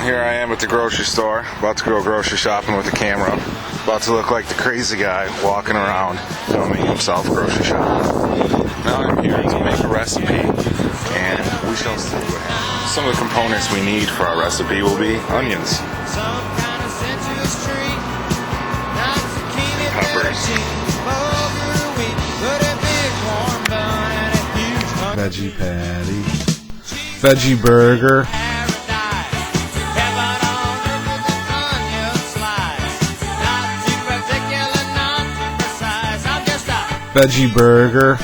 here I am at the grocery store, about to go grocery shopping with the camera. About to look like the crazy guy walking around filming himself grocery shopping. Now I'm here to make a recipe, and we shall see what happens. Some of the components we need for our recipe will be onions, peppers, veggie patty, VeggieBurger, VeggieBurger,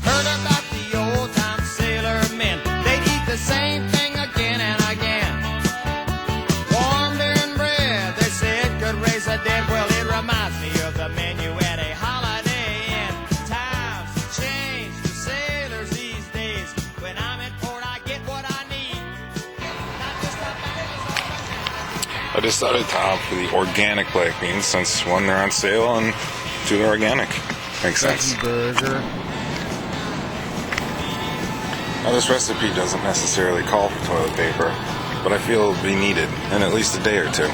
heard about the old time sailor men. They'd eat the same thing again and again. Warm and bread, they said, could raise the dead. Well, it reminds me of the menu at a Holiday Inn. Times change for sailors these days. When I'm in port, I get what I need. I decided to opt for the organic black beans since one, they're on sale, and two, they're organic. Makes sense. VeggieBurger, Now, this recipe doesn't necessarily call for toilet paper, but I feel it'll be needed in at least a day or two.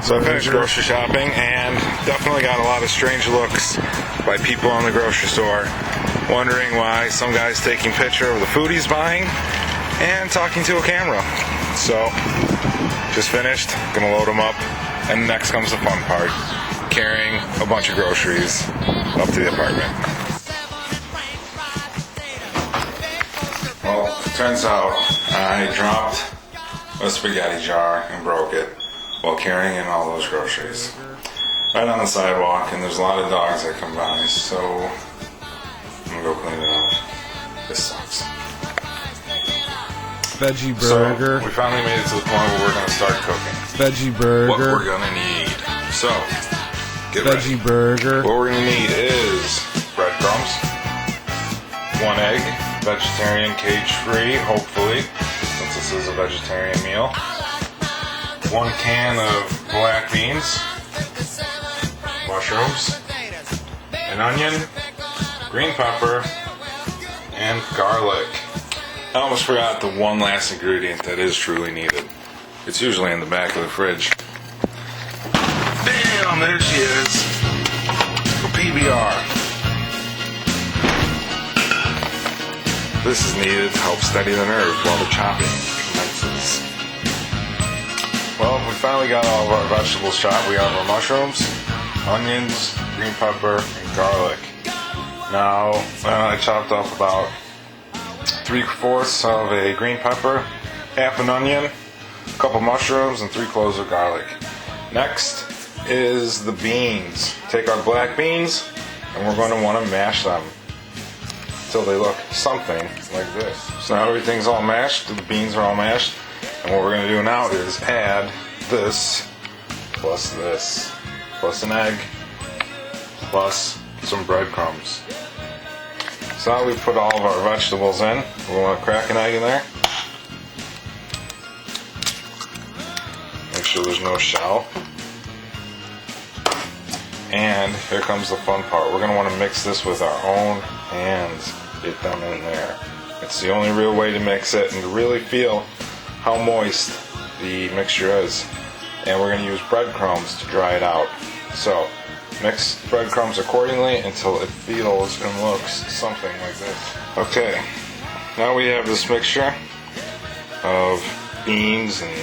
So I finished grocery shopping and definitely got a lot of strange looks by people in the grocery store, wondering why some guy's taking a picture of the food he's buying and talking to a camera. So, just finished, gonna load them up, and next comes the fun part, carrying a bunch of groceries up to the apartment. Well, it turns out I dropped a spaghetti jar and broke it while carrying in all those groceries right on the sidewalk, and there's a lot of dogs that come by, so I'm gonna go clean it up. This sucks. VeggieBurger, So we finally made it to the point where we're gonna start cooking. VeggieBurger, What we're gonna need. So, get ready. VeggieBurger, What we're gonna need is breadcrumbs, 1 egg, vegetarian, cage-free, hopefully, since this is a vegetarian meal. 1 can of black beans, mushrooms, an onion, green pepper, and garlic. I almost forgot the one last ingredient that is truly needed. It's usually in the back of the fridge. Damn, there she is. A PBR. This is needed to help steady the nerves while the chopping commences. Well, we finally got all of our vegetables chopped. We have our mushrooms, onions, green pepper, and garlic. Now, I chopped up about 3/4 of a green pepper, half an onion, a couple mushrooms, and 3 cloves of garlic. Next is the beans. Take our black beans, and we're going to want to mash them until they look something like this. So now everything's all mashed, the beans are all mashed, and what we're going to do now is add this, plus an egg, plus some breadcrumbs. So now we've put all of our vegetables in. We want to crack an egg in there. Make sure there's no shell. And here comes the fun part. We're going to want to mix this with our own hands. Get them in there. It's the only real way to mix it and to really feel how moist the mixture is. And we're going to use breadcrumbs to dry it out. So, mix breadcrumbs accordingly until it feels and looks something like this. Okay, now we have this mixture of beans and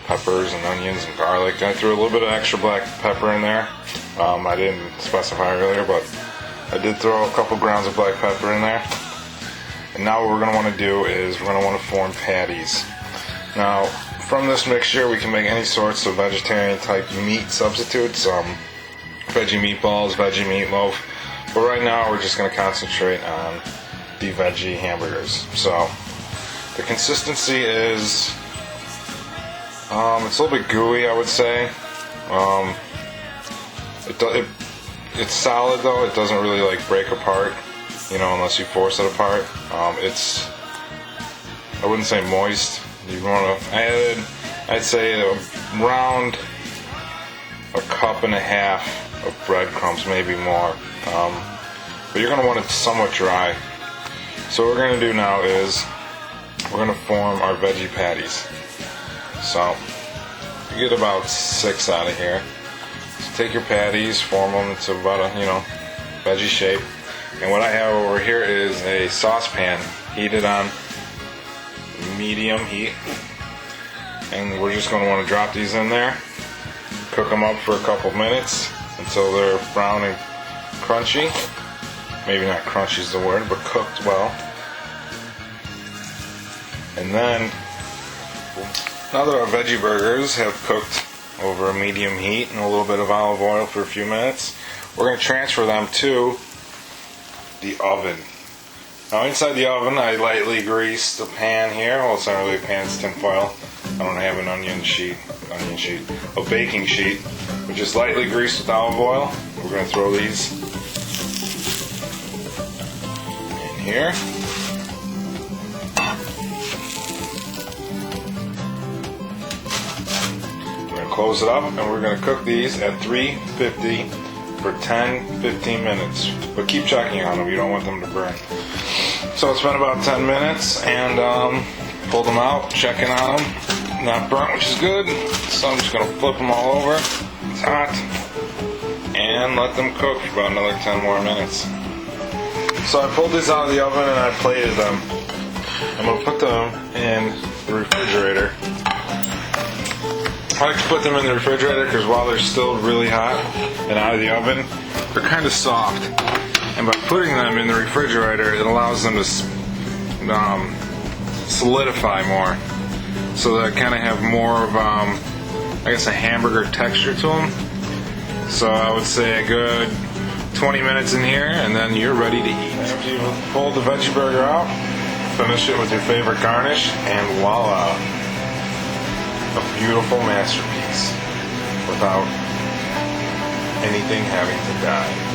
peppers and onions and garlic. I threw a little bit of extra black pepper in there. I didn't specify earlier, but I did throw a couple grounds of black pepper in there. And now what we're going to want to do is we're going to want to form patties. Now, from this mixture, we can make any sorts of vegetarian type meat substitutes, veggie meatballs, veggie meatloaf, but right now we're just going to concentrate on the veggie hamburgers. So, the consistency is, it's a little bit gooey, I would say. It's solid though, it doesn't really like break apart, unless you force it apart. I wouldn't say moist. You want to add, I'd say around a cup and a half of breadcrumbs, maybe more. But you're going to want it somewhat dry. So what we're going to do now is we're going to form our veggie patties. So you get about 6 out of here. So take your patties, form them into about a veggie shape. And what I have over here is a saucepan heated on medium heat. And we're just going to want to drop these in there, cook them up for a couple minutes until they're brown and crunchy. Maybe not crunchy is the word, but cooked well. And then, now that our veggie burgers have cooked over a medium heat and a little bit of olive oil for a few minutes, we're going to transfer them to the oven. Now inside the oven, I lightly grease the pan here. Well, it's not really a pan, it's tin foil. I don't have an a baking sheet, but just lightly greased with olive oil. We're going to throw these in here. We're going to close it up and we're going to cook these at 350 for 10-15 minutes. But keep checking on them, you don't want them to burn. So it's been about 10 minutes and pulled them out, checking on them. Not burnt, which is good. So I'm just going to flip them all over. It's hot. And let them cook for about another 10 more minutes. So I pulled these out of the oven and I plated them. I'm going to put them in the refrigerator. I like to put them in the refrigerator because while they're still really hot and out of the oven, they're kind of soft. And by putting them in the refrigerator, it allows them to solidify more. So they kind of have more of, I guess, a hamburger texture to them. So I would say a good 20 minutes in here, and then you're ready to eat. After you pull the veggie burger out, finish it with your favorite garnish, and voila! A beautiful masterpiece without anything having to die.